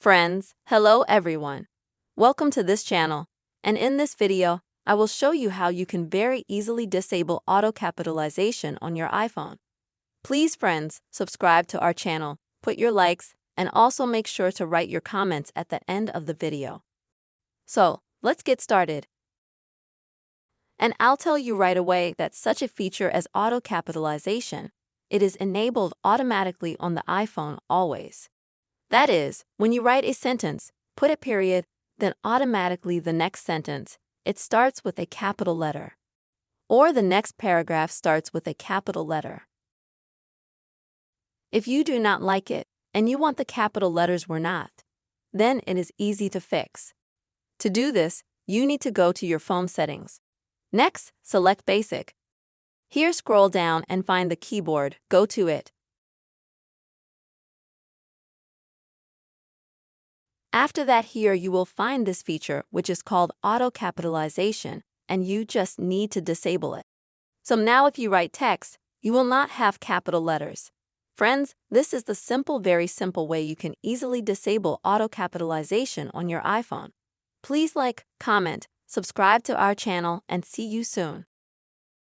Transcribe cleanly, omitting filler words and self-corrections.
Friends, hello everyone. Welcome to this channel, and in this video, I will show you how you can very easily disable auto capitalization on your iPhone. Please friends, subscribe to our channel, put your likes, and also make sure to write your comments at the end of the video. So, let's get started. And I'll tell you right away that such a feature as auto capitalization, it is enabled automatically on the iPhone always. That is, when you write a sentence, put a period, then automatically the next sentence, it starts with a capital letter. Or the next paragraph starts with a capital letter. If you do not like it, and you want the capital letters were not, then it is easy to fix. To do this, you need to go to your phone settings. Next, select Basic. Here scroll down and find the keyboard, go to it. After that, here you will find this feature which is called auto capitalization, and you just need to disable it. So now if you write text, you will not have capital letters. Friends, this is the very simple way you can easily disable auto capitalization on your iPhone. Please like, comment, subscribe to our channel, and see you soon.